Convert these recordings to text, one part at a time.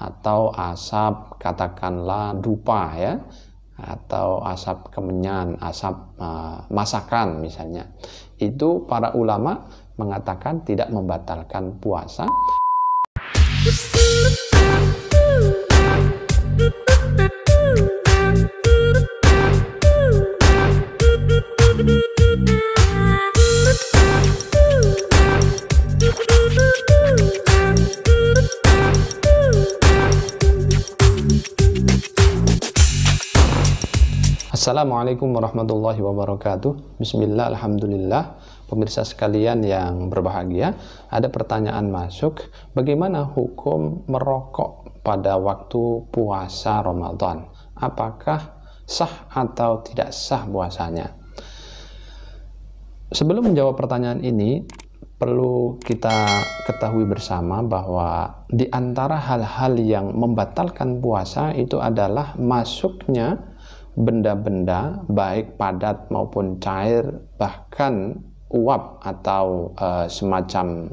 atau asap katakanlah dupa ya, atau asap kemenyan, asap masakan misalnya. Itu para ulama mengatakan tidak membatalkan puasa. Assalamualaikum warahmatullahi wabarakatuh. Bismillah, alhamdulillah. Pemirsa sekalian yang berbahagia, ada pertanyaan masuk, bagaimana hukum merokok pada waktu puasa Ramadan? Apakah sah atau tidak sah puasanya? Sebelum menjawab pertanyaan ini, perlu kita ketahui bersama bahwa di antara hal-hal yang membatalkan puasa itu adalah masuknya benda-benda baik padat maupun cair, bahkan uap atau semacam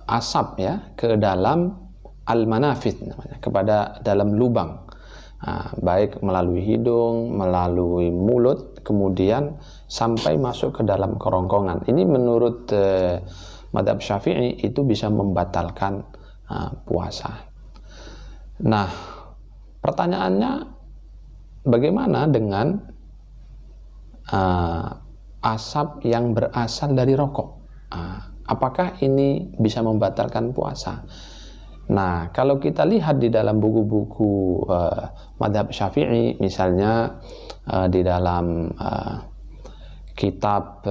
asap ya, ke dalam al-manafid namanya, kepada dalam lubang, baik melalui hidung, melalui mulut, kemudian sampai masuk ke dalam kerongkongan. Ini menurut mazhab Syafi'i itu bisa membatalkan puasa. Nah, pertanyaannya, bagaimana dengan asap yang berasal dari rokok? Apakah ini bisa membatalkan puasa? Nah, kalau kita lihat di dalam buku-buku mazhab Syafi'i, misalnya di dalam kitab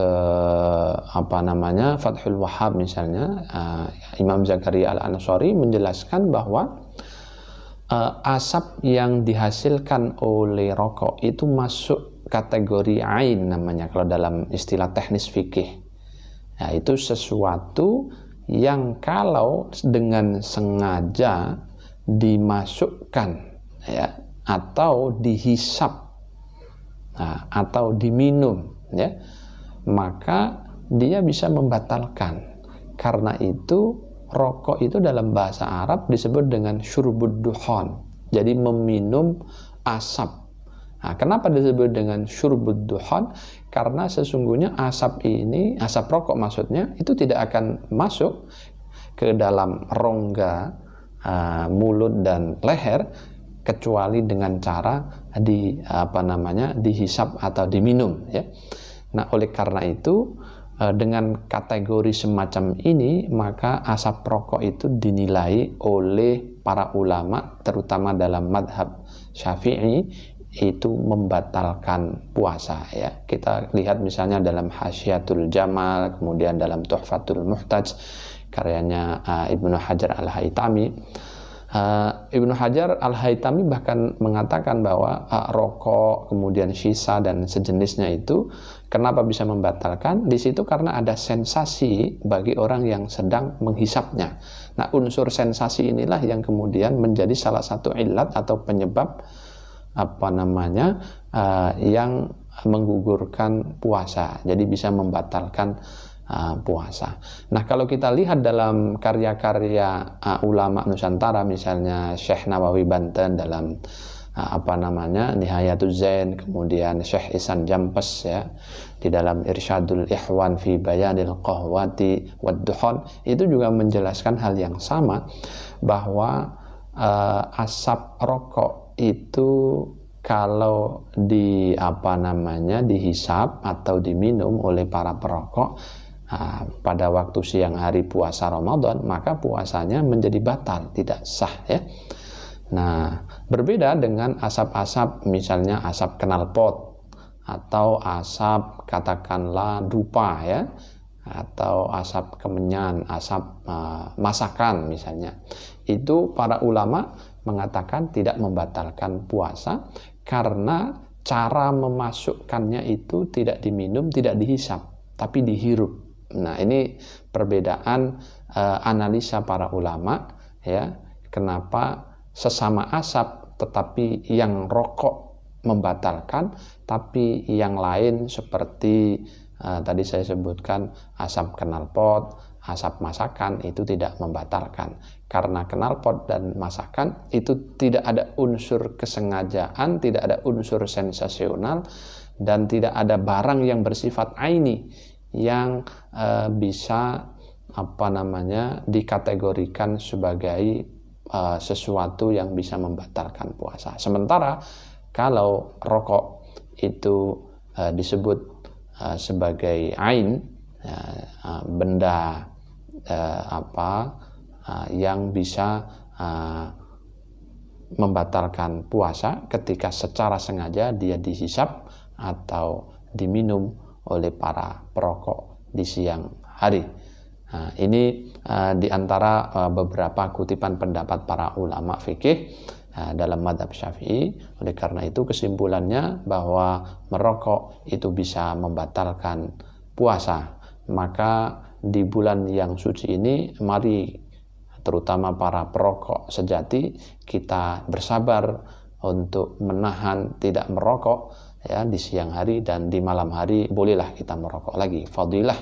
Fathul Wahhab misalnya, Imam Zakaria Al-Ansari menjelaskan bahwa asap yang dihasilkan oleh rokok itu masuk kategori ain namanya kalau dalam istilah teknis fikih. Nah, itu sesuatu yang kalau dengan sengaja dimasukkan ya, atau dihisap atau diminum ya, maka dia bisa membatalkan. Karena itu rokok itu dalam bahasa Arab disebut dengan syurbud duhan, jadi meminum asap. Nah, kenapa disebut dengan syurbud duhan? Karena sesungguhnya asap ini, asap rokok maksudnya, itu tidak akan masuk ke dalam rongga mulut dan leher kecuali dengan cara dihisap atau diminum ya. Nah, oleh karena itu dengan kategori semacam ini, maka asap rokok itu dinilai oleh para ulama, terutama dalam madhab Syafi'i, itu membatalkan puasa ya. Kita lihat misalnya dalam Hasyiatul Jamal, kemudian dalam Tuhfatul Muhtaj karyanya Ibnu Hajar Al-Haytami. Ibnu Hajar Al-Haytami bahkan mengatakan bahwa rokok, kemudian sisa dan sejenisnya itu kenapa bisa membatalkan? Di situ karena ada sensasi bagi orang yang sedang menghisapnya. Nah, unsur sensasi inilah yang kemudian menjadi salah satu illat atau penyebab yang menggugurkan puasa. Jadi bisa membatalkan puasa. Nah, kalau kita lihat dalam karya-karya ulama Nusantara, misalnya Syekh Nawawi Banten dalam Nihayatul Zain, kemudian Syekh Ihsan Jampes ya di dalam Irsyadul Ikhwan fi Bayanil Qahwati wad Duhan, itu juga menjelaskan hal yang sama, bahwa asap rokok itu kalau dihisap atau diminum oleh para perokok pada waktu siang hari puasa Ramadan, maka puasanya menjadi batal, tidak sah ya. Nah, berbeda dengan asap-asap, misalnya asap knalpot atau asap katakanlah dupa ya, atau asap kemenyan, asap masakan misalnya. Itu para ulama mengatakan tidak membatalkan puasa karena cara memasukkannya itu tidak diminum, tidak dihisap, tapi dihirup. Nah, ini perbedaan analisa para ulama ya, kenapa sesama asap tetapi yang rokok membatalkan, tapi yang lain seperti tadi saya sebutkan asap knalpot, asap masakan itu tidak membatalkan. karena knalpot dan masakan, itu tidak ada unsur kesengajaan, tidak ada unsur sensasional, dan tidak ada barang yang bersifat aini yang bisa dikategorikan sebagai sesuatu yang bisa membatalkan puasa. Sementara kalau rokok itu disebut sebagai ain, benda yang bisa membatalkan puasa ketika secara sengaja dia dihisap atau diminum oleh para perokok di siang hari. Ini diantara beberapa kutipan pendapat para ulama fikih dalam mazhab Syafi'i. Oleh karena itu kesimpulannya bahwa merokok itu bisa membatalkan puasa. Maka di bulan yang suci ini, mari terutama para perokok sejati, kita bersabar untuk menahan tidak merokok ya di siang hari, dan di malam hari bolehlah kita merokok lagi. Fadilah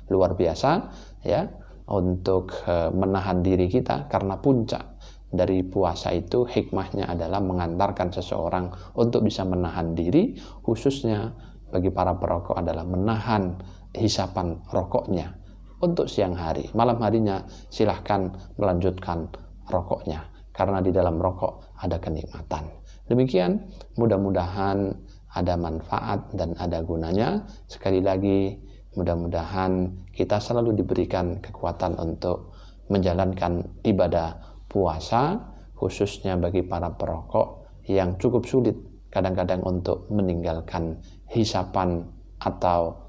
luar biasa ya untuk menahan diri kita, karena puncak dari puasa itu hikmahnya adalah mengantarkan seseorang untuk bisa menahan diri, khususnya bagi para perokok adalah menahan hisapan rokoknya untuk siang hari. Malam harinya silahkan melanjutkan rokoknya, karena di dalam rokok ada kenikmatan. Demikian, mudah-mudahan ada manfaat dan ada gunanya. Sekali lagi, mudah-mudahan kita selalu diberikan kekuatan untuk menjalankan ibadah puasa, khususnya bagi para perokok yang cukup sulit kadang-kadang untuk meninggalkan hisapan atau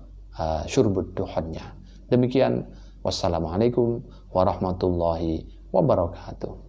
syurbud duhonnya. Demikian, wassalamualaikum warahmatullahi wabarakatuh.